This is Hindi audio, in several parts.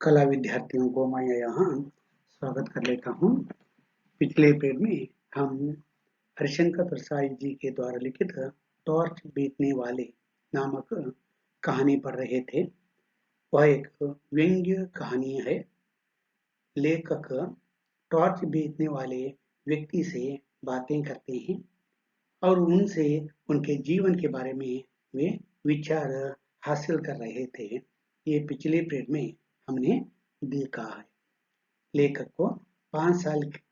कला विद्यार्थियों को मैं यहाँ स्वागत कर लेता हूँ। पिछले पेज में हम हरिशंकर प्रसाद जी के द्वारा लिखित टॉर्च बेचने वाले नामक कहानी पढ़ रहे थे। वह एक व्यंग्य कहानी है। लेखक टॉर्च बेचने वाले व्यक्ति से बातें करते हैं और उनसे उनके जीवन के बारे में वे विचार हासिल कर रहे थे। ये पिछले पेज में हमने देखा है। लेखक को 5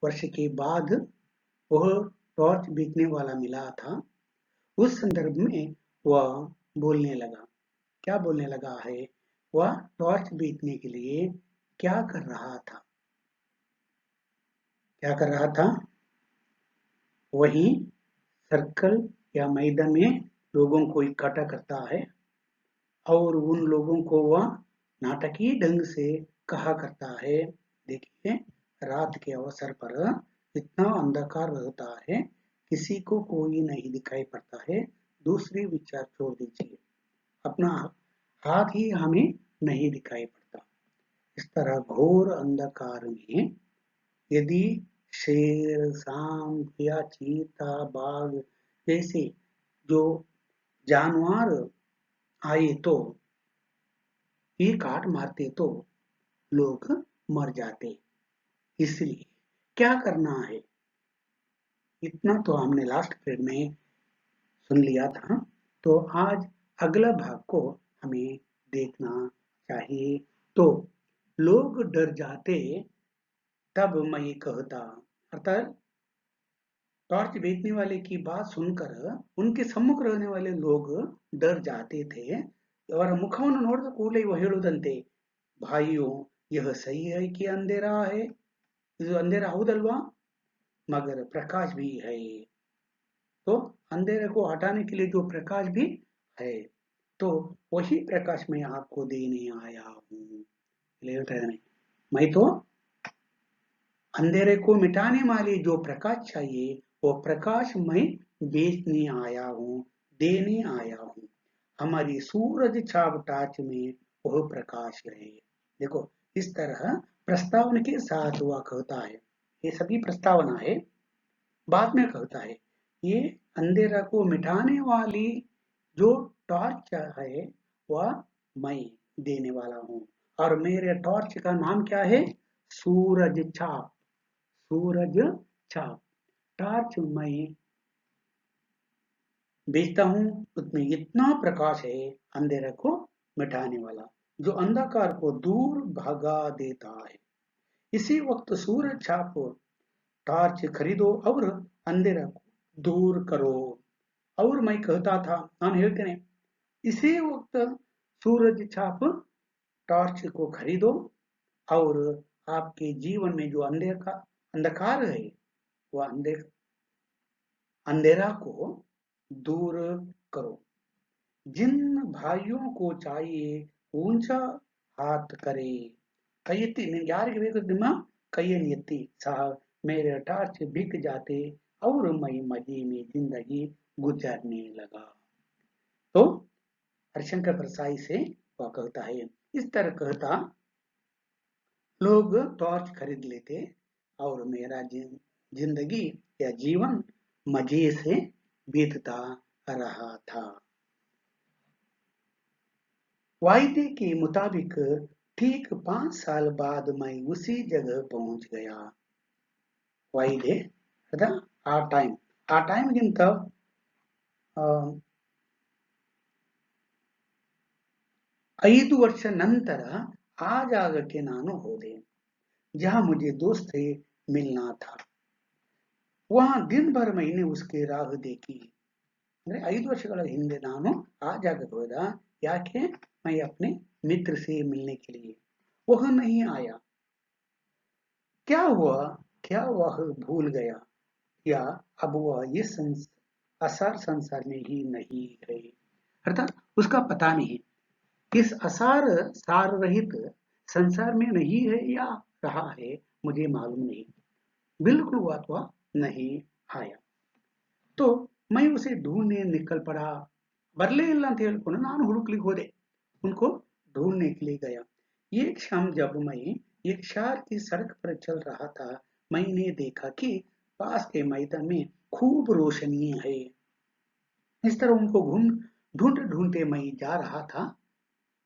वर्ष के बाद वह टॉर्च बेचने वाला मिला था। उस संदर्भ में वह बोलने लगा। क्या बोलने लगा है? वह टॉर्च बेचने के लिए क्या कर रहा था? क्या कर रहा था? वही सर्कल या मैदान में लोगों को इकट्ठा करता है और उन लोगों को वह नाटकीय ढंग से कहा करता है, देखिए, रात के अवसर पर इतना अंधकार रहता है, किसी को कोई नहीं दिखाई पड़ता है, दूसरे विचार छोड़ दीजिए, अपना हाथ ही हमें नहीं दिखाई पड़ता। इस तरह घोर अंधकार में यदि शेर, सांप या चीता, बाघ जैसे जो जानवर आए तो ये काट मारते तो लोग मर जाते। इसलिए क्या करना है? इतना तो हमने लास्ट पीरियड में सुन लिया था। तो आज अगला भाग को हमें देखना चाहिए। तो लोग डर जाते, तब मैं ये कहता, अर्थात टॉर्च बेचने वाले की बात सुनकर उनके सम्मुख रहने वाले लोग डर जाते थे और ಮುಖವನ್ನು ನೋಡಿದ ಕೂಡಲೇ ಇವ ಹೇಳುವುದಂತೆ, भाइयों, यह सही है कि अंधेरा है, ಇದು अंधेरा ಹೌದಲ್ವಾ? मगर प्रकाश भी है। तो अंधेरे को हटाने के लिए जो प्रकाश भी है, तो वही प्रकाश मैं आपको देने आया हूँ। मैं तो अंधेरे को मिटाने वाले जो प्रकाश चाहिए वो प्रकाश मैं बेचने आया हूँ, देने आया हूँ। हमारी सूरज छाप टाच में वह प्रकाश है। देखो, इस तरह प्रस्तावना के साथ हुआ कहता है। ये सभी प्रस्तावना है। बाद में कहता है ये अंधेरा को मिटाने वाली जो टॉर्च है वह मैं देने वाला हूँ। और मेरे टॉर्च का नाम क्या है? सूरज छाप। सूरज छाप टॉर्च मैं बेचता हूँ, उसमें इतना प्रकाश है अंधेरे को मिटाने वाला, जो अंधकार को दूर भगा देता है। इसी वक्त सूरज छाप टॉर्च खरीदो और अंधेरा को दूर करो। और मैं कहता था, ನಾನು ಹೇಳ್ತೇನೆ, इसी वक्त सूरज छाप टॉर्च को खरीदो और आपके जीवन में जो अंधकार है वह अंधेरा को दूर करो। जिन भाइयों को चाहिए ऊंचा हाथ करे, ಕೈ ಎತ್ತಿ, ನಿಮ್ಗೆ ಯಾರಿಗೆ ಬೇಕು ನಿಮ್ಮ ಕೈಯನ್ನು ಎತ್ತಿ, साहब मेरे टॉर्च बिक जाते और मैं मजे में जिंदगी गुजरने लगा। तो हरिशंकर प्रसाद से वह कहता है, इस तरह कहता लोग टॉर्च खरीद लेते और मेरा जिंदगी या जीवन मजे से बीतता रहा था। वायदे के मुताबिक ठीक 5 साल बाद मैं उसी जगह पहुंच गया। वायदे अदा आ टाइमಗಿಂತ 5 वर्ष ನಂತರ आ ಜಾಗಕ್ಕೆ ನಾನು ಹೋದೆ, जहां मुझे दोस्त से मिलना था। वहां दिन भर मैंने उसकी राह देखी। ಅಂದ್ರೆ 5 ವರ್ಷಗಳ ಹಿಂದೆ ನಾನು ಆ ಜಾಗಕ್ಕೆ ಹೋದ, ಯಾಕೆ? मैं अपने मित्र से मिलने के लिए। वह नहीं आया। क्या हुआ? क्या वह भूल गया या अब वह इस असार संसार में ही नहीं है? अर्थात उसका पता नहीं, इस असार सार रहित संसार में नहीं है या रहा है, मुझे मालूम नहीं। बिल्कुल हुआ तो नहीं आया। तो मैं उसे ढूंढने निकल पड़ा। बरले ಇಲ್ಲ ಅಂತ ಹೇಳ್ಕೊಂಡು ನಾನು ಹುಡುಕ್ಲಿಕ್ಕೆ ಹೋದೆ, उनको ढूंढने के लिए गया। एक शाम जब मैं एक शरारती सड़क पर चल रहा था, मैंने देखा कि पास के मैदान में खूब रोशनी है। इस तरह उनको घूम ढूंढ ढूंढते मैं जा रहा था।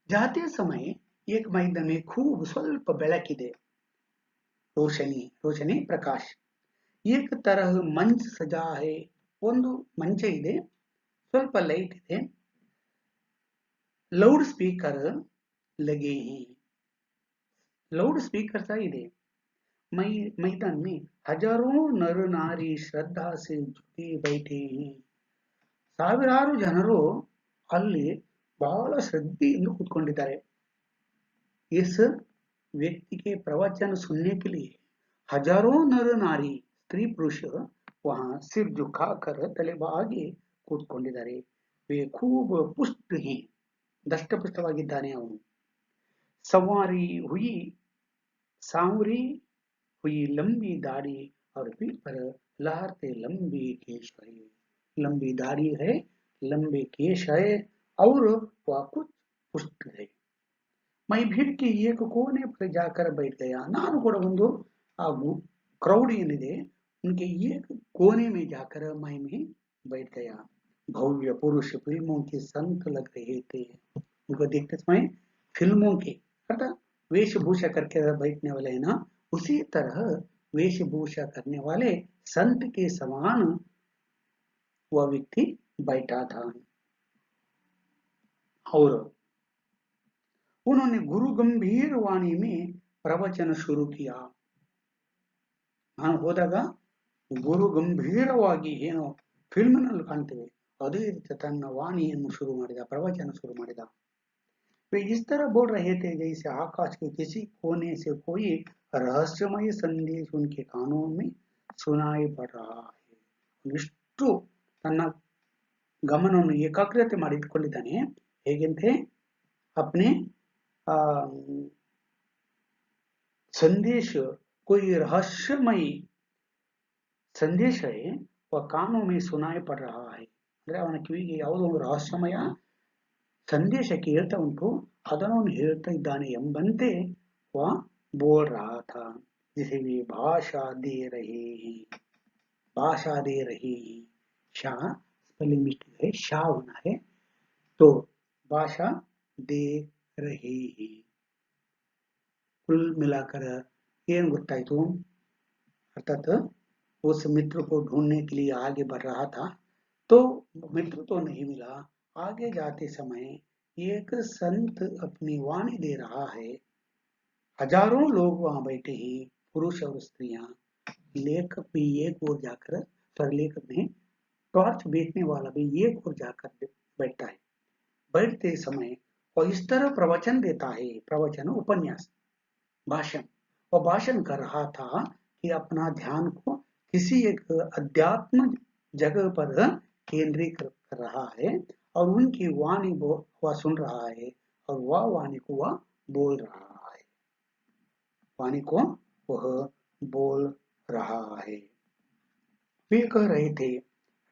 जाते समय एक मैदान में खूब ಸ್ವಲ್ಪ ಬೆಳಕಿದೆ, ರೋಶನಿ ಪ್ರಕಾಶ್. ಏಕ ತರಹ ಮಂಚ್ ಸಜಾ ಹೈ, ಒಂದು ಮಂಚ ಇದೆ, ಸ್ವಲ್ಪ ಲೈಟ್ ಇದೆ, ಲೌಡ್ ಸ್ಪೀಕರ್ ಲಗೆ हैं, लाउड स्पीकर सा ಇದೆ. मैदान में हजारों नर नारी श्रद्धा से झुके बैठे हैं. ಸಾವಿರಾರು ಜನರು ಅಲ್ಲಿ ಬಹಳ ಶ್ರದ್ಧೆಯಿಂದ ಕೂತ್ಕೊಂಡಿದ್ದಾರೆ. इस व्यक्ति के प्रवचन सुनने के लिए हजारों नर नारी स्त्री पुरुष वहां सिर झुकाकर तले बाಗಿ ಕೂತ್ಕೊಂಡಿದ್ದಾರೆ. वे खूब पुष्ट हैं, दष्टपुष्टವಾಗಿದ್ದಾನೆ ಅವನು. सवारी हुई सांवरी हुई लंबी दाढ़ी और पीठ पर लहरते लंबे केश है. लंबी दाढ़ी है, लंबे केश है और वह कुछ पुष्ट है. मैं भीड़ के एक कोने पर जाकर बैठ गया. ನಾನು ಕೂಡ ಒಂದು ಆ क्राउड ಏನಿದೆ उनके एक कोने में जाकर मैं भी बैठ गया. भव्य पुरुष फिल्मों के संत लग रहे थे. उनको देखते समय फिल्मों के अर्थात वेशभूषा करके बैठने वाले है ना, उसी तरह वेशभूषा करने वाले संत के समान वह व्यक्ति बैठा था. और उन्होंने गुरु गंभीर वाणी में प्रवचन शुरू किया. ನಾನು ಹೋದಾಗ ಗುರು ಗಂಭೀರವಾಗಿ ಏನೋ ಫಿಲ್ಮ್ನಲ್ಲಿ ಕಾಣ್ತೇವೆ ಅದೇ ರೀತಿ ತನ್ನ ವಾಣಿಯನ್ನು ಶುರು ಮಾಡಿದ, ಪ್ರವಚನ ಶುರು ಮಾಡಿದ. वे इस तरह बोल रहे थे जैसे आकाश के किसी कोने से कोई रहस्यमय संदेश उनके कानों में सुनाई पड़ रहा है. ಇಷ್ಟು ತನ್ನ ಗಮನವನ್ನು ಏಕಾಗ್ರತೆ ಮಾಡಿಕೊಳ್ಳಿದ್ದಾನೆ. ಹೇಗೆಂತೆ अपने संदेश कोई रहस्यमय संदेश है वह कानों में सुनाई पड़ रहा है. ಅಂದ್ರೆ ಅವನ ಕಿವಿಗೆ ಯಾವುದೋ ಒಂದು ರಹಸ್ಯಮಯ ಸಂದೇಶ ಕೇಳ್ತಾ ಉಂಟು, ಅದನ್ನು ಹೇಳ್ತಾ ಇದ್ದಾನೆ ಎಂಬಂತೆ वह बोल रहा था. जिसे वे भाषा दे रहे हैं, भाषा दे रहे हैं. शाह स्पेलिंग मिस्टेक है, शाह होना है. तो भाषा दे रहे हैं. कुल मिलाकर ये ಗೊತ್ತಾಯ್ತು. अर्थात उस मित्र को ढूंढने के लिए आगे बढ़ रहा था, तो मित्र तो नहीं मिला. आगे जाते समय एक संत अपनी वाणी दे रहा है. हजारों लोग वहां बैठे हैं, पुरुष और स्त्रियां. लेखक भी एक ओर जाकर, लेखक में टॉर्च बेचने वाला भी एक ओर जाकर बैठता है. बैठते समय और इस तरह प्रवचन देता है. प्रवचन उपन्यास, भाषण. और भाषण कर रहा था कि अपना ध्यान को किसी एक अध्यात्म जगह पर केंद्रित कर रहा है और उनकी वाणी वह सुन रहा है और वह वाणी को वह बोल रहा है. वाणी को वह बोल रहा है. वे कह रहे थे,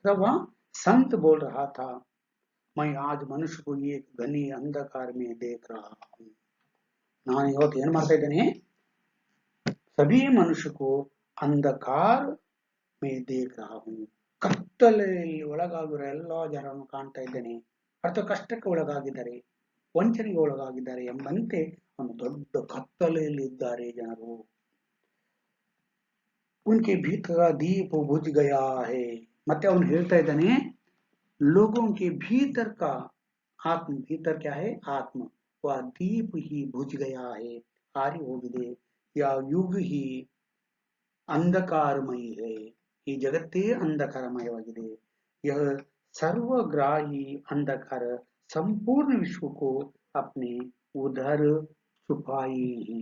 वह संत बोल रहा था, मैं आज मनुष्य को एक घनी अंधकार में देख रहा हूँ. ನಾನು ಇವತ್ತು ಏನ್ ಮಾಡ್ತಾ ಇದ್ದೇನೆ, सभी मनुष्य को अंधकार में देख रहा हूँ. ಕತ್ತಲೆಯಲ್ಲಿ ಒಳಗಾಗಿರೋ ಎಲ್ಲಾ ಜನರನ್ನು ಕಾಣ್ತಾ ಇದ್ದೇನೆ. ಅರ್ಥ ಕಷ್ಟಕ್ಕೆ ಒಳಗಾಗಿದ್ದಾರೆ, ವಂಚನೆಗೆ ಒಳಗಾಗಿದ್ದಾರೆ ಎಂಬಂತೆ ಒಂದು ದೊಡ್ಡ ಕತ್ತಲೆಯಲ್ಲಿ ಇದ್ದಾರೆ ಜನರು. उनके भीतर दीप बुझ गया है. ಮತ್ತೆ ಅವನು ಹೇಳ್ತಾ ಇದ್ದಾನೆ, लोगों के भीतर का आत्म, भीतर क्या है आत्म, वह दीप ही बुझ गया है, आरी ಹೋಗಿದೆ. या युग ही अंधकारमय है. ಈ ಜಗತ್ತೇ अंधकारमयವಾಗಿದೆ. यह सर्वग्राही अंधकार संपूर्ण विश्व को अपने उधर छुपाई है.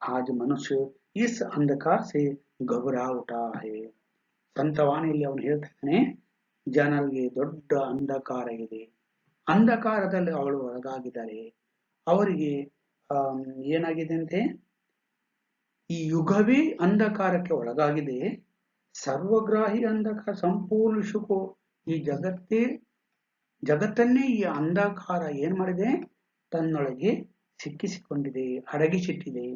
आज मनुष्य इस अंधकार से घबरा उठा है. ಸಂತವಾಣಿಯಲ್ಲಿ ಅವನು ಹೇಳ್ತಾನೆ, ಜನರಿಗೆ ದೊಡ್ಡ ಅಂಧಕಾರ ಇದೆ, ಅಂಧಕಾರದಲ್ಲಿ ಅವಳು ಒಳಗಾಗಿದ್ದಾರೆ. ಅವರಿಗೆ ಏನಾಗಿದೆ ಅಂತೆ, ಈ ಯುಗವೇ ಅಂಧಕಾರಕ್ಕೆ ಒಳಗಾಗಿದೆ. ಸರ್ವಗ್ರಾಹಿ ಅಂಧಕಾರ ಸಂಪೂರ್ಣ ವಿಶ್ವಕ್ಕೂ, ಈ ಜಗತ್ತನ್ನೇ ಈ ಅಂಧಕಾರ ಏನ್ ಮಾಡಿದೆ, ತನ್ನೊಳಗೆ ಸಿಕ್ಕಿಸಿಕೊಂಡಿದೆ, ಅಡಗಿಸಿಟ್ಟಿದೆ.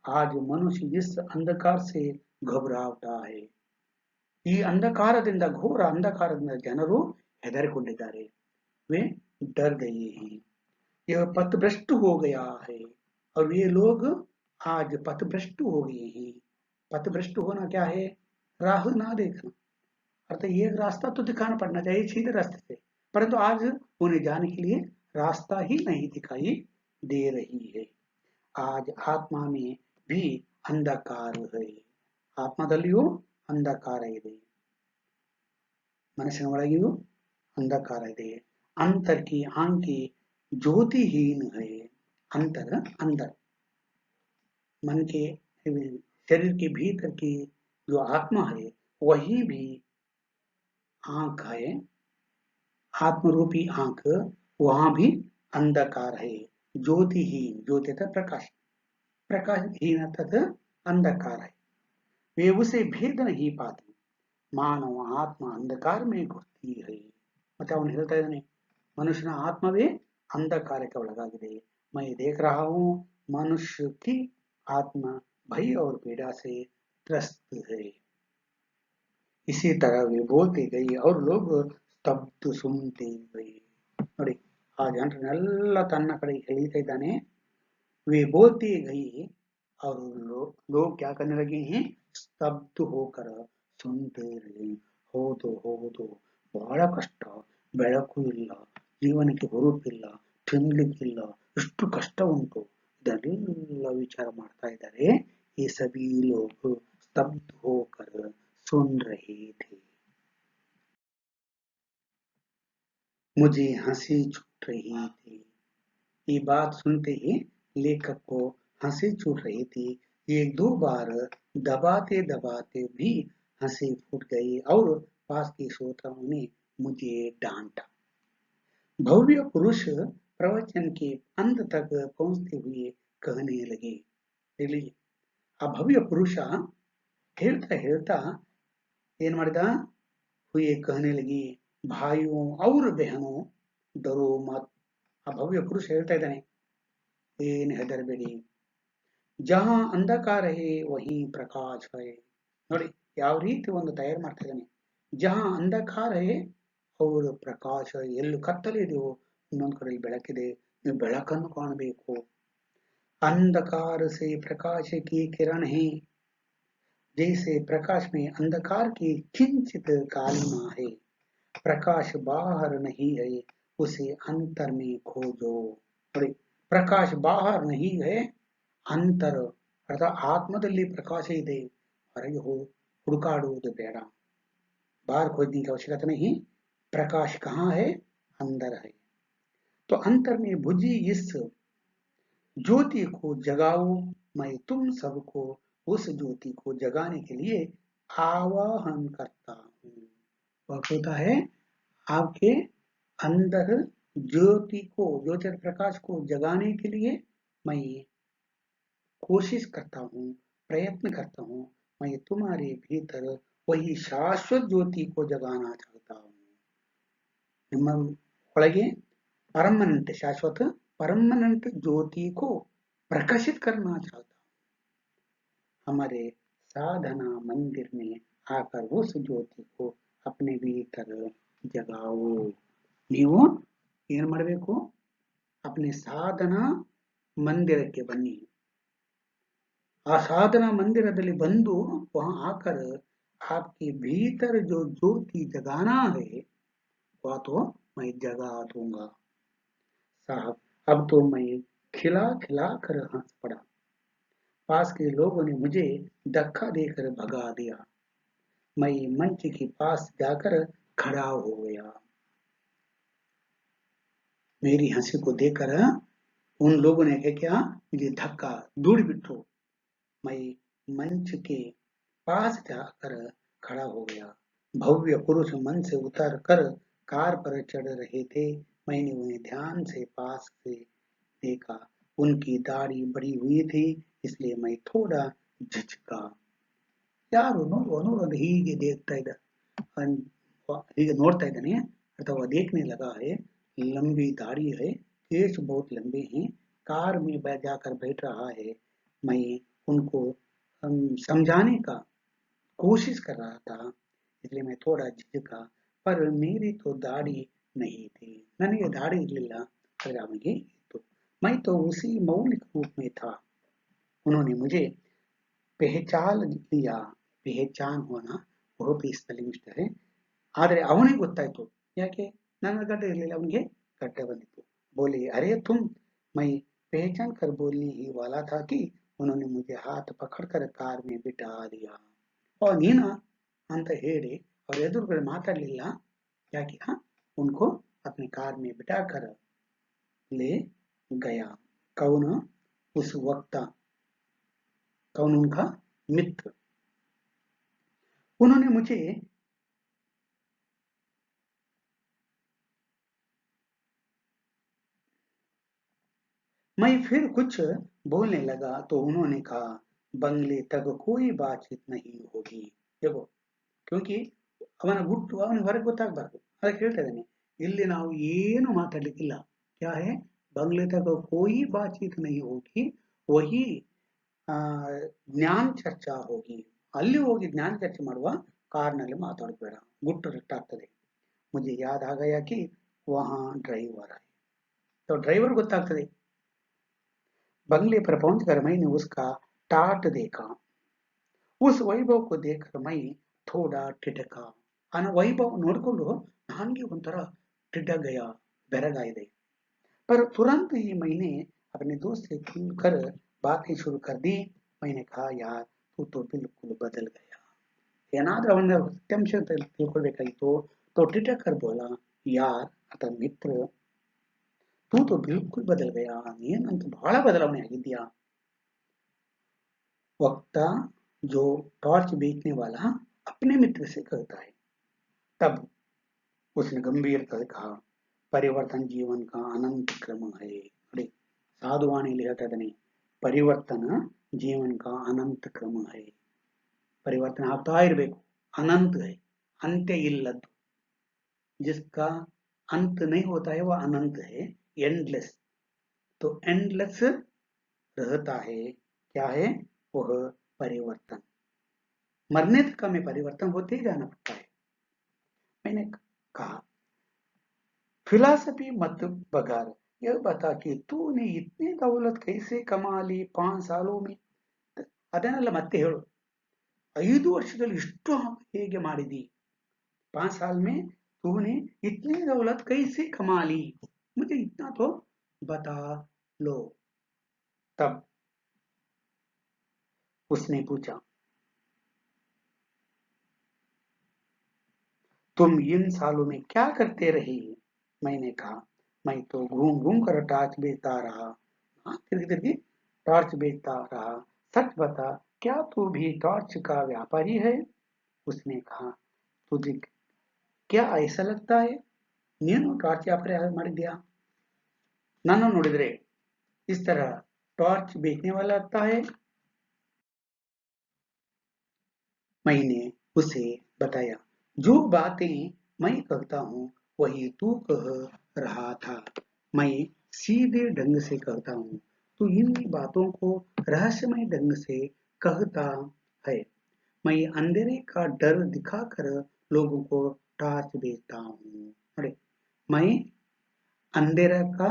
आज मनुष्य इस अंधकार से घबरा उठा है. ಈ ಅಂಧಕಾರದಿಂದ, ಘೋರ ಅಂಧಕಾರದಿಂದ ಜನರು ಹೆದರಿಕೊಂಡಿದ್ದಾರೆ. वे डर गए हैं. यह पथभ्रष्ट हो गया है. और ये लोग आज पथभ्रष्ट हो गए हैं. पथभ्रष्ट होना क्या है? राह ना देखना. अर्थात ये रास्ता तो दिखाना पड़ना चाहिए सीधे रास्ते से, परंतु आज उन्हें जाने के लिए रास्ता ही नहीं दिखाई दे रही है. आज ಆತ್ಮ में भी अंधकार है. ಆತ್ಮದಲ್ಲಿಯೂ ಅಂಧಕಾರ ಇದೆ, ಮನಸ್ಸಿನ ಒಳಗೆಯೂ अंधकार ಇದೆ. अंतर की आंखें ज्योतिहीन है. अंतर अंदर मन के शरीर के भीतर की जो आत्मा है वही भी आंख है, आत्मरूपी आंख, वहां भी अंधकार है. ज्योतिहीन, ज्योति अर्थात प्रकाश, प्रकाशहीन अर्थात अंधकार है. वे उसे भेद नहीं पाते. ಮಾನವ ಆತ್ಮ ಅಂಧಕಾರ ಮೇ ಘುಸ್ತಿ ಹೈ. ಮತ್ತೆ ಅವನು ಹೇಳ್ತಾ ಇದ್ದಾನೆ, ಮನುಷ್ಯನ ಆತ್ಮವೇ अंधकारಕ್ಕೆ ಒಳಗಾಗಿದೆ. मैं देख रहा हूं मनुष्य की आत्मा भय और पीड़ा से त्रस्त है. इसी तरह वे बोलते गई और लोग ಸ್ತಬ್ಧ ಸುನ್ತೆ ಗೈ. ನೋಡಿ, ಆ ಜನರನ್ನೆಲ್ಲ ತನ್ನ ಕಡೆ ಎಳೀತಾ ಇದ್ದಾನೆ. वे बोलते गई और लोग क्या करने लगे हैं? ಸ್ತಬ್ಧ ಹೋकर ಸುನ್ತೆ ರहे. ಹೌದು ಹೌದು, ಬಹಳ ಕಷ್ಟ, ಬೆಳಕು ಇಲ್ಲ, ಜೀವನಕ್ಕೆ ಹುರುಪಿಲ್ಲ, ತಿನ್ಲಿಕ್ಕಿಲ್ಲ, ಎಷ್ಟು ಕಷ್ಟ ಉಂಟು, ಇದನ್ನೆಲ್ಲ ವಿಚಾರ ಮಾಡ್ತಾ ಇದ್ದಾರೆ. ಈ ಸಭಿ ಲೋग ಸ್ತಬ್ಧ ಹೋकर सुन रहे थे. मुझे हंसी छूट रही थी. ये बात सुनते ही लेखक को हंसी छूट रही थी. एक दो बार दबाते दबाते भी हंसी फूट गई और पास के श्रोताओं ने मुझे डांटा. भव्य पुरुष प्रवचन के अंत तक पहुंचते हुए कहने लगे. आ भव्य पुरुष ಹೇಳ್ತಾ ಹೇಳ್ತಾ ಏನ್ ಮಾಡಿದ? हुए कहने लगी, भाइयों और बहनों डरो मत. ಆ ಭವ್ಯ ಪುರುಷ ಹೇಳ್ತಾ ಇದ್ದಾನೆ, ಏನು ಹೆದರಬೇಡಿ, ಜಹಾ ಅಂಧಕಾರ ಹೇ ವಹಿ ಪ್ರಕಾಶ ಹೈ. ನೋಡಿ, ಯಾವ ರೀತಿ ಒಂದು ತಯಾರು ಮಾಡ್ತಾ ಇದ್ದಾನೆ. ಜಹಾ ಅಂಧಕಾರ ಹೇ ಅವರು ಪ್ರಕಾಶ, ಎಲ್ಲಿ ಕತ್ತಲೆ ಇದೆಯೋ ಇನ್ನೊಂದು ಕಡೆ ಬೆಳಕಿದೆ, ನೀವು ಬೆಳಕನ್ನು ಕಾಣಬೇಕು. अंधकार से प्रकाश की किरण है, जैसे प्रकाश में अंधकार की किंचित कालिमा है. प्रकाश बाहर नहीं है, उसे अंतर में खोजो. प्रकाश बाहर नहीं है, अंतर अर्थात आत्मದಲ್ಲಿ प्रकाश ಇದೆ, ಹೊರಗೆ ಹುಡುಕಾಡುವುದು ಬೇಡ. बाहर खोजने की आवश्यकता नहीं. प्रकाश कहाँ है? अंदर है. तो अंतर में बुझी इस ज्योति को जगाओ. मैं तुम सबको उस ज्योति को जगाने के लिए आवाहन करता हूँ. वह होता है आपके अंदर ज्योति को, ज्योति प्रकाश को जगाने के लिए मैं कोशिश करता हूँ, प्रयत्न करता हूँ. मैं तुम्हारे भीतर वही शाश्वत ज्योति को जगाना चाहता हूँ. ನಿಮ್ಮ ಒಳಗೆ परमानेंट, शाश्वत परमानेंट ज्योति को प्रकाशित करना चाहता हूँ. हमारे साधना मंदिर में आकर उस ज्योति को अपने भीतर जगाओ. ನೀವು ಏನು ಮಾಡಬೇಕು? अपने साधना मंदिरಕ್ಕೆ ಬನ್ನಿ. आ साधना मंदिरದಲ್ಲಿ ಬಂದು वहां आकर आपके भीतर जो ज्योति जगाना है वह तो मैं जगा दूंगा. साहब, अब तो मैं खिला खिला कर हंस पड़ा. पास के लोगों ने मुझे धक्का देकर भगा दिया. मैं मंच के पास जाकर खड़ा हो गया. मेरी हंसी को देखकर उन लोगों ने क्या, मुझे धक्का, दूर बिट्टो. मैं मंच के पास जाकर खड़ा हो गया. भव्य पुरुष मन से उतर कर कार पर चढ़ रहे थे. मैंने उन्हें ध्यान से पास से देखा. उनकी दाढ़ी बड़ी हुई थी, इसलिए मैं थोड़ा झिझका. ಯಾರು ನೋಡೋದು ಹೀಗೆ देखता ಇದ್ದ, ಹೀಗೆ ನೋಡ್ತಾ ಇದ್ದಾನೆ. ಅಥವಾ देखने लगा है. लंबी दाढ़ी है, केश बहुत लंबे हैं, कार में जाकर बैठ रहा है, मैं उनको समझाने का कोशिश कर रहा था, इसलिए मैं थोड़ा झिझका, पर मेरी तो दाढ़ी नहीं थी, ನನಗೆ ದಾढ़ಿ ಇರಲಿಲ್ಲ, ಆದರೆ ಅವನಿಗೆ ಇತ್ತು. मैं तो उसी मौलिक रूप में था. उन्होंने मुझे पहचान लिया. पहचान होना बहुत ही स्पेलिಂಗ್ ಮಿಸ್ಟೇಕ್ है. ಆದರೆ ಅವನಿಗೆ ಗೊತ್ತಾಯ್ತು. ಯಾಕೆ? ನನ್ನ ಗಡ್ಡ ಇರಲಿಲ್ಲ, ಅವನಿಗೆ ಗಡ್ಡ ಬಂದಿತ್ತು. बोले अरे तुम, मैं पहचान कर बोलने ही वाला था कि उन्होंने मुझे हाथ पकड़कर कार में बिठा दिया. ಓ ನೀನಾ ಅಂತ ಹೇಳಿ ಅವ್ರ ಎದುರುಗಡೆ ಮಾತಾಡಲಿಲ್ಲ. ಯಾಕೆ? उनको अपनी कार में बिठाकर ले गया. कौन? उस वक्त कौन उनका मित्र. उन्होंने मुझे मैं फिर कुछ बोलने लगा तो उन्होंने कहा बंगले तक कोई बातचीत नहीं होगी. देखो, क्योंकि ಅವನ ಗುಟ್ಟು ಅವನಿಗೆ ಹೊರಗೆ ಗೊತ್ತಾಗಬಾರ್ದು, ಅದಕ್ಕೆ ಹೇಳ್ತಾ ಇದ್ದಾನೆ, ಇಲ್ಲಿ ನಾವು ಏನು ಮಾತಾಡ್ಲಿಕ್ಕಿಲ್ಲ. ಕ್ಯಾ ಹೇ? ಬಂಗ್ಲೆ ತಕ ಕೋಯಿ ಬಾತಚೀತ್ ನಹಿ ಹೋಗಿ, ವಹಿ ಜ್ಞಾನ ಚರ್ಚಾ ಹೋಗಿ. ಅಲ್ಲಿ ಹೋಗಿ ಜ್ಞಾನ ಚರ್ಚೆ ಮಾಡುವ, ಕಾರ್ನಲ್ಲಿ ಮಾತಾಡಬೇಡ, ಗುಟ್ಟು ರಟ್ಟಾಗ್ತದೆ. ಮುझे याद आ गया कि वहां ड्राइवर है. तो ड्राइवर ಗೊತ್ತಾಗ್ತದೆ. बंगले पर पहुंचकर मैंने उसका टाट देखा. उस वैभव को देखकर मैं थोड़ा ठिठका. आ वैभव ನೋಡಿಕೊಂಡು ನನಗೆ ಒಂಥರ ठिठक ಬೆರಗಾಯಿದೆ. पर तुरंत ही मैंने अपने दोस्त से खुलकर बातें शुरू कर दी. मैंने कहा यार तू तो बिल्कुल बदल गया. ಏನಾದ್ರೂ ಅವನ ಸತ್ಯಾಂಶ ತಿಳ್ಕೊಳ್ಬೇಕಾಗಿತ್ತು. तो ठिठक कर बोला यार आता मित्र, तू तो बिल्कुल बदल गया. ನೀನಂತೂ ಬಹಳ ಬದಲಾವಣೆ ಆಗಿದ್ಯಾ. वक्ता जो टॉर्च बेचने वाला अपने मित्र से कहता है. तब उसने गंभीरता से कहा परिवर्तन जीवन का अनंत क्रम है. ನೋಡಿ, ಸಾಧುವಾಣಿಯಲ್ಲಿ ಹೇಳ್ತಾ ಇದ್ದಾನೆ, ಪರಿವರ್ತನ ಜೀವನ का अनंत क्रम है. ಪರಿವರ್ತನೆ ಆಗ್ತಾ ಇರಬೇಕು. अनंत है, अंत्य इಲ್ಲದ್ದು. जिसका अंत नहीं होता है वह अनंत है, एंडलेस. तो एंडलेस रहता है. क्या है? वह परिवर्तन. मरने तक हमें परिवर्तन होते ही जाना पड़ता है. मैंने कहा फिलॉसफी मत बघार, यह बता कि तूने इतनी दौलत कैसे कमा ली 5 सालों में. ಅದನ್ನೆಲ್ಲ ಮತ್ತೆ ಹೇಳು, 5 ವರ್ಷದಲ್ಲಿ ಇಷ್ಟು ಹೇಗೆ ಮಾಡಿದಿ. 5 साल में तूने इतनी दौलत कैसे कमा ली, मुझे इतना तो बता लो. तब उसने पूछा तुम इन सालों में क्या करते रहे. मैंने कहा मैं तो घूम घूम कर टॉर्च बेचता रहा. तिरकी तिरकी टॉर्च बेचता रहा. सच बता, क्या तू भी टॉर्च का व्यापारी है. उसने कहा तुझे क्या ऐसा लगता है. ನೀನು ಟಾರ್ಚ್ ವ್ಯಾಪಾರ ಮಾಡಿದ್ಯಾ. ನನ್ನ ನೋಡಿದ್ರೆ इस तरह टॉर्च बेचने वाला लगता है. मैंने उसे बताया जो बातें मैं कहता हूँ वही तू कह रहा था. मैं सीधे ढंग से कहता हूँ, तू इन बातों को रहस्यमय ढंग से कहता है. मैं अंधेरे का डर दिखाकर लोगों को टॉर्च बेचता हूँ. अरे, मैं अंधेरा का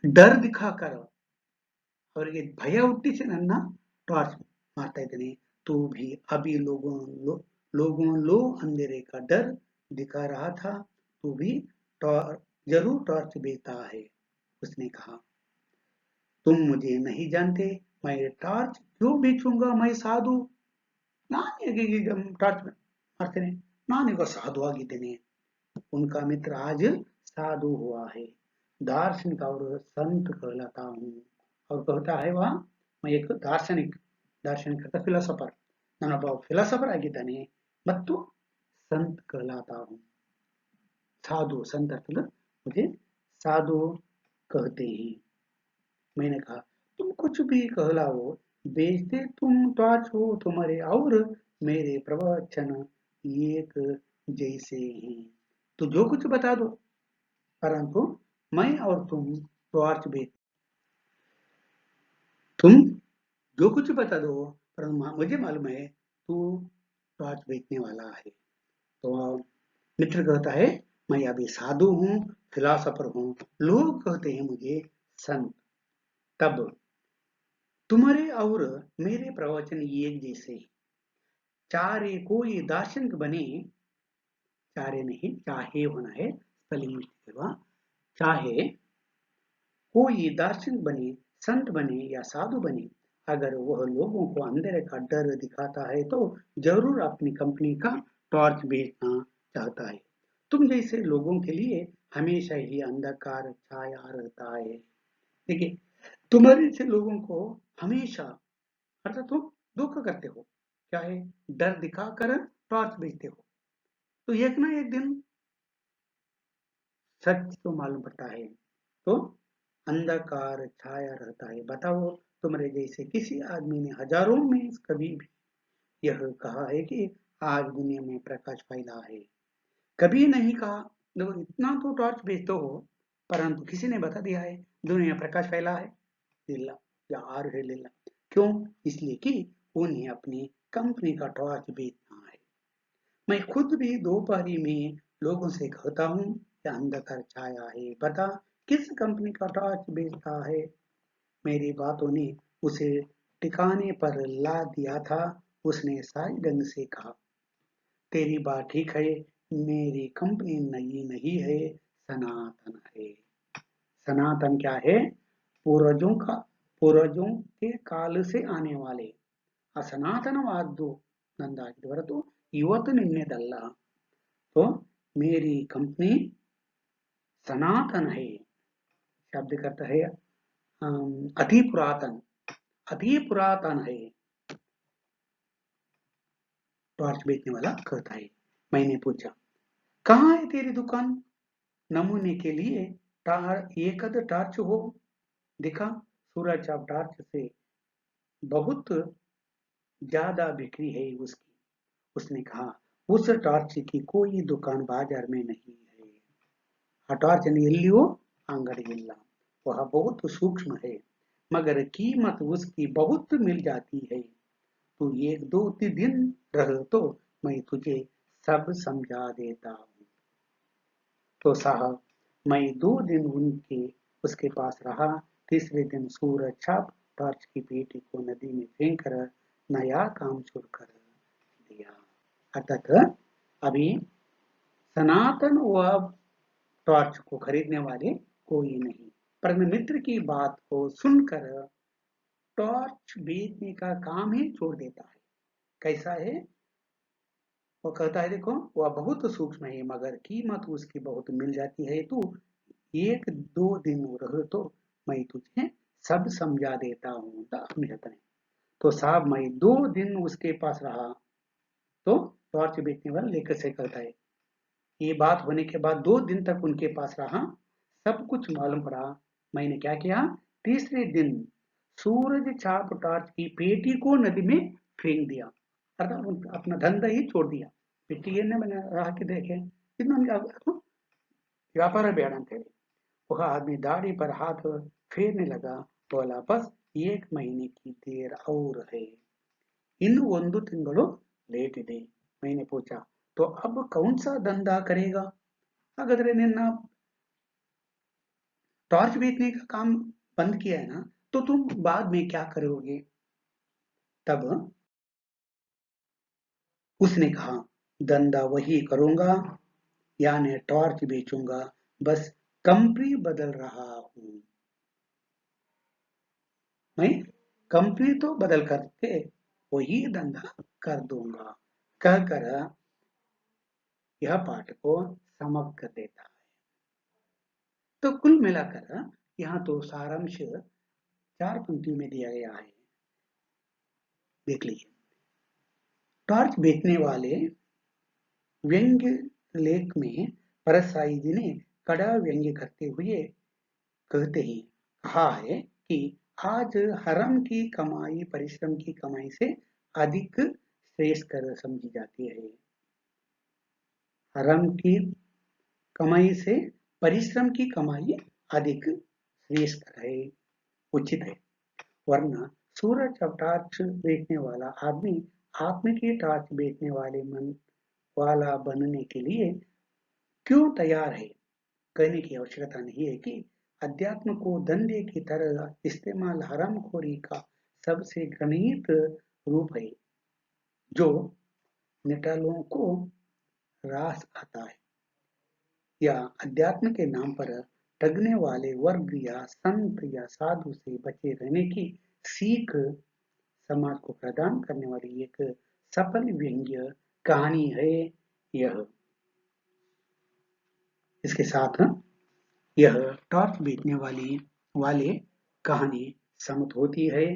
डर दिखाकर ಅವರಿಗೆ ಭಯ ಹುಟ್ಟಿಸಿ ನನ್ನ ಟಾರ್ಚ್ ಮಾಡ್ತಾ ಇದ್ದೇನೆ. तू भी अभी लोगों लो अंधेरे का डर दिखा रहा था. तू भी जरूर टॉर्च बेचता है. उसने कहा तुम मुझे नहीं जानते, मैं टॉर्च क्यों बेचूंगा. मैं साधु. ನಾನು ಹೇಗೆ ಈಗ ಟಾರ್ಚ್ ಮಾಡ್ತೇನೆ. ನಾನೀಗ ಸಾಧು ಆಗಿದ್ದೇನೆ. उनका मित्र आज साधु हुआ है. दार्शनिक और संत कहलाता हूँ. और कहता है वह मैं एक दार्शनिक अर्थ फिलोसफर. ನಾನೊಬ್ಬ ಫಿಲಾಸಫರ್ ಆಗಿದ್ದಾನೆ ಮತ್ತು संत कहलाता हूँ. साधु संत अर्थ मुझे साधु कहते हैं. मैंने कहा तुम कुछ भी कहलाओ, बेचते तुम टॉर्च हो. तुम्हारे और मेरे प्रवचन एक जैसे हैं. तो जो कुछ बता दो, परंतु मैं और तुम टॉर्च बेच, तुम जो कुछ बता दो, पर मुझे मालूम है तू टॉर्च बेचने वाला है। तो मित्र कहता है, मैं अभी साधु हूँ, फिलोसोफर हूँ, लोग कहते हैं मुझे संत। तब तुम्हारे और मेरे प्रवचन एक जैसे, चाहे कोई दार्शनिक बने, चाहे नहीं, चाहे होना है, स्पेलिंग मिस्टेक हुआ, चाहे कोई दार्शनिक बने, संत बने या साधु बने, अगर वह लोगों को अंधेरे का डर दिखाता है तो जरूर अपनी कंपनी का टॉर्च बेचना चाहता है। तुम जैसे लोगों के लिए हमेशा ही अंधकार छाया रहता है। देखिए, तुम्हारे जैसे लोगों को हमेशा, अर्थात तुम धोखा करते हो, चाहे डर दिखाकर टॉर्च बेचते हो, तो एक ना एक दिन सच तो मालूम पड़ता है। तो अंधकार छाया रहता है। बताओ, तुम्हारे जैसे किसी आदमी ने हजारों में कभी भी यह कहा है कि आज दुनिया में प्रकाश फैला है? कभी नहीं कहा। देखो, इतना तो टॉर्च बेचते हो, परंतु किसी ने बता दिया है दुनिया में प्रकाश फैला है? लिल्ला या आर है लिल्ला। क्यों? इसलिए कि उन्हें अपनी कंपनी का टॉर्च बेचना है। मैं खुद भी दोपहरी में लोगों से कहता हूँ कि अंधकार छाया है, बता किस कंपनी का टॉर्च बेचता है? मेरी बातों ने उसे ठिकाने पर ला दिया था। उसने साई ढंग से कहा, तेरी बात ठीक है, मेरी कंपनी नई नहीं है, सनातन है। सनातन क्या है? पूर्वजों का, पूर्वजों के काल से आने वाले असनातनवाद ನಂದಾಗಿದೆ ಹೊರತು ಇವತ್ತು ನಿನ್ನೆದಲ್ಲ. तो मेरी कंपनी सनातन है, शब्द करता है अति पुरातन, अति पुरातन है। टॉर्च बेचने वाला कहता है। मैंने पूछा, कहाँ है तेरी दुकान? नमूने के लिए एक आध टॉर्च हो दिखा। सूरज अब टॉर्च से बहुत ज्यादा बिक्री है उसकी। उसने कहा, उस टॉर्च की कोई दुकान बाजार में नहीं है। आ टॉर्च ಎಲ್ಲಿಯೂ अंगड़ी ಇಲ್ಲ, वह बहुत सूक्ष्म है, मगर कीमत उसकी बहुत मिल जाती है। तू एक दो दिन रह तो मैं तुझे सब समझा देता हूँ। तो साहब, मैं 2 दिन उनके उसके पास रहा। तीसरे दिन सूरज छाप टॉर्च की पेटी को नदी में फेंक कर नया काम शुरू कर दिया। अर्थात अभी सनातन व टॉर्च को खरीदने वाले कोई नहीं, पर मित्र की बात को सुनकर टॉर्च बेचने का काम ही छोड़ देता है। कैसा है? वो कहता है, देखो वह बहुत सूक्ष्म है, मगर कीमत उसकी बहुत मिल जाती है। तू एक दो दिन रह तो मैं तुझे सब समझा देता हूँ। तो साहब, मैं 2 दिन उसके पास रहा। तो टॉर्च बेचने वाला लेकर से कहता है, ये बात होने के बाद 2 दिन तक उनके पास रहा, सब कुछ मालूम पड़ा। मैंने क्या किया? तीसरे दिन सूरज छाप टॉर्च की पेटी को नदी में फेंक दिया, अर्थात अपना धंधा ही छोड़ दिया। पेटी मैंने ಹಾಕಿ देखे इतना व्यापार ಬೇಡ ಅಂತ ಹೇಳಿ वह आदमी दाढ़ी पर हाथ फेरने लगा, बोला, बस 1 महीने की देर और है, ಇನ್ನು 1 ತಿಂಗಳು लेट ಇದೆ। मैंने पूछा, तो अब कौन सा धंधा करेगा? हागाದ್ರೆ ನಿನ್ನ टॉर्च बेचने का काम बंद किया है ना, तो तुम बाद में क्या करोगे? तब उसने कहा, धंधा वही करूंगा, यानी टॉर्च बेचूंगा, बस कंपनी बदल रहा हूं। मैं कंपनी तो बदल करके वही धंधा कर दूंगा, कहकर यह पाठ को समाप्त कर देता है। तो कुल मिलाकर यहाँ तो सारांश 4 पंक्तियों में दिया गया है। देख लीजिए, टॉर्च बेचने वाले व्यंग्य लेख में परसाई जी ने कड़ा व्यंग्य करते हुए कहते ही कहा है कि आज हराम की कमाई परिश्रम की कमाई से अधिक श्रेष्ठ कर समझी जाती है। हराम की कमाई से परिश्रम की कमाई अधिक श्रेष्ठ है, उचित है। वरना सूरज और टॉर्च बेचने वाला आदमी आत्म की टॉर्च बेचने वाले मन वाला बनने के लिए क्यों तैयार है? कहने की आवश्यकता नहीं है कि अध्यात्म को धंधे की तरह इस्तेमाल हरामखोरी का सबसे घृणित रूप है, जो निटालों को रास आता है। या अध्यात्म के नाम पर ठगने वाले वर्ग या संत या साधु से बचे रहने की सीख समाज को प्रदान करने वाली एक सफल व्यंग्य कहानी है यह। इसके साथ यह टॉर्च बेचने वाले कहानी समाप्त होती है।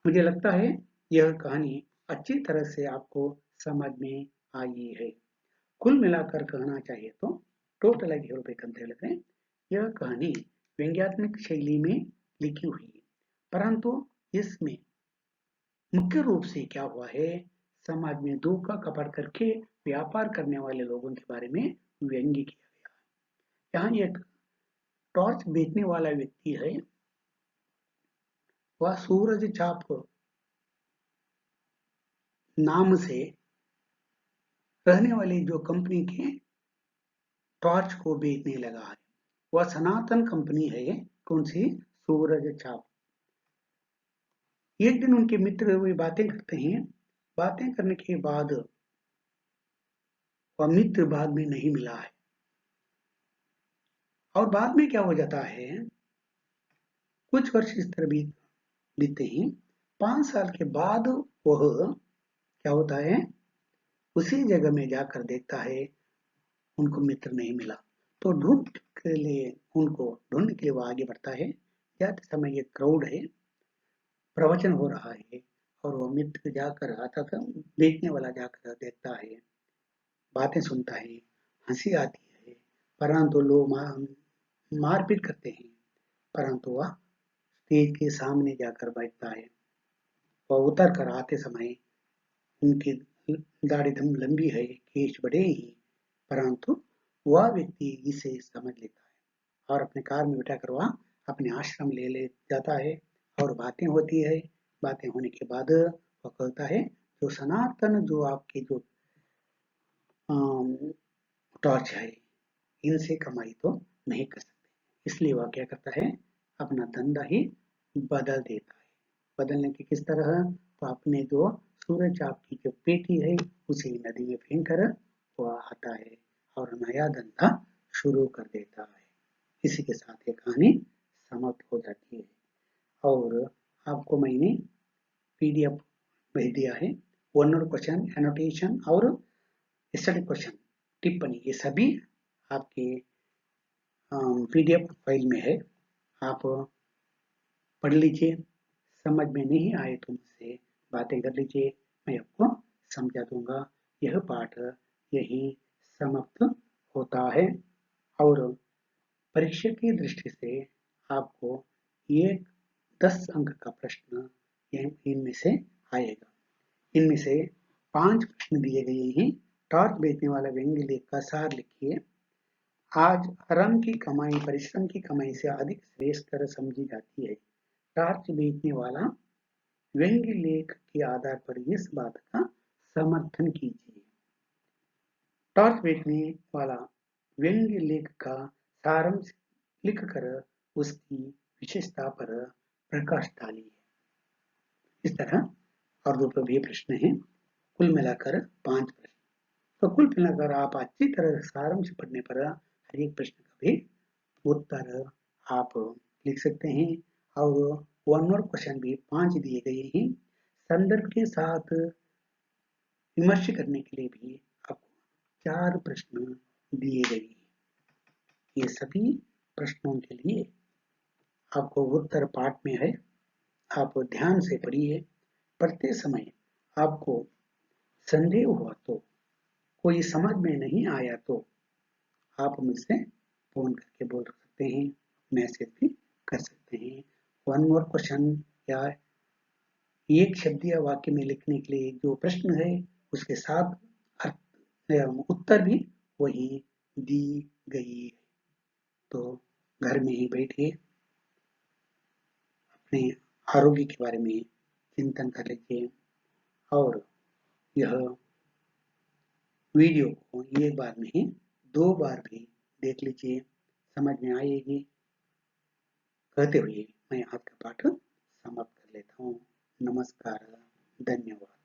मुझे लगता है यह कहानी अच्छी तरह से आपको समझ में आई है। कुल मिलाकर कहना चाहिए तो टोटलाಗಿ ಹೇಳಬೇಕಂತ ಹೇಳಿದ್ರೆ यह कहानी व्यंग्यात्मक शैली में लिखी हुई है, परंतु इसमें मुख्य रूप से क्या हुआ है, समाज में धोखा कपट करके व्यापार करने वाले लोगों के बारे में व्यंग्य किया गया। यहाँ एक टॉर्च बेचने वाला व्यक्ति है, वह सूरज चाप नाम से रहने वाली जो कंपनी के टॉर्च को बेचने लगा है। वह सनातन कंपनी है, कौन सी? सूरज चाप। एक दिन उनके मित्र वे बातें करते हैं, बातें करने के बाद वह मित्र बाद में नहीं मिला है, और बाद में क्या हो जाता है, कुछ वर्ष इस तरह बीतते हैं। 5 साल के बाद वह क्या होता है, उसी जगह में जाकर देखता है उनको मित्र नहीं मिला, तो ढूंढने के लिए वो आगे बढ़ता है। जाते समय एक क्राउड है, प्रवचन हो रहा है, और वो मित्र जाकर आता था, बेचने वाला जाकर देखता है, बातें सुनता है, हंसी आती है, परंतु लोग मारपीट करते हैं, परंतु वह स्टेज के सामने जाकर बैठता है। वह उतर कर आते समय उनकी दाढ़ी दम लंबी है, केश बड़े ही, परंतु वह व्यक्ति इसे समझ लेता है और अपने कार में बिठाकर वह अपने आश्रम ले जाता है, और बातें होती है। बातें होने के बाद वह कहता है, जो सनातन जो आपके जो टॉर्च है, इनसे कमाई तो नहीं कर सकते, इसलिए वह क्या करता है, अपना धंधा ही बदल देता है। बदलने की किस तरह, तो अपने जो सूरज चाप की जो पेटी है उसे नदी में फेंक कर वह आता है और नया धंधा शुरू कर देता है। इसी के साथ ये कहानी समाप्त हो जाती है। और आपको मैंने पीडीएफ भेज दिया है, 1 और क्वेश्चन, एनोटेशन और स्टडी क्वेश्चन, टिप्पणी, ये सभी आपके पीडीएफ फाइल में है। आप पढ़ लीजिए, समझ में नहीं आए तो मुझसे बातें कर लीजिए, मैं आपको समझा दूंगा। यह पाठ यही समाप्त होता है, और परीक्षा की दृष्टि से आपको एक 10 अंक का प्रश्न इनमें से आएगा। इनमें से 5 प्रश्न दिए गए हैं। टॉर्च बेचने वाला व्यंग्य लेख का सार लिखिए। आज हराम की कमाई परिश्रम की कमाई से अधिक श्रेष्ठ समझी जाती है। टॉर्च बेचने वाला व्यंग्य लेख के आधार पर इस बात का समर्थन कीजिए। टॉर्च बेचने वाला व्यंग्य लेख का सारांश लिखकर उसकी विशेषता पर प्रकाश डालिए। इस तरह और 2 भी प्रश्न हैं, कुल मिलाकर 5 प्रश्न। तो कुल मिलाकर आप अच्छी तरह सारांश पढ़ने पर हर एक प्रश्न का भी उत्तर आप लिख सकते हैं। और 1 और क्वेश्चन भी 5 दिए गए हैं। संदर्भ के साथ विमर्श करने के लिए भी आपको 4 प्रश्न दिए गए हैं। ये सभी प्रश्नों के लिए आपको उत्तर पाठ में है, आप ध्यान से पढ़िए। पढ़ते समय आपको संदेह हुआ तो, कोई समझ में नहीं आया तो आप मुझसे फोन करके बोल सकते हैं, मैसेज भी कर सकते हैं। 1 और क्वेश्चन या एक शब्द या वाक्य में लिखने के लिए जो प्रश्न है उसके साथ उत्तर भी वही दी गई है। तो घर में ही बैठिए, अपने आरोग्य के बारे में चिंतन कर लीजिए और यह वीडियो को एक बार नहीं 2 बार भी देख लीजिए, समझ में आएगी। कहते हुए मैं आपका पाठ समाप्त कर लेता हूँ। नमस्कार, धन्यवाद।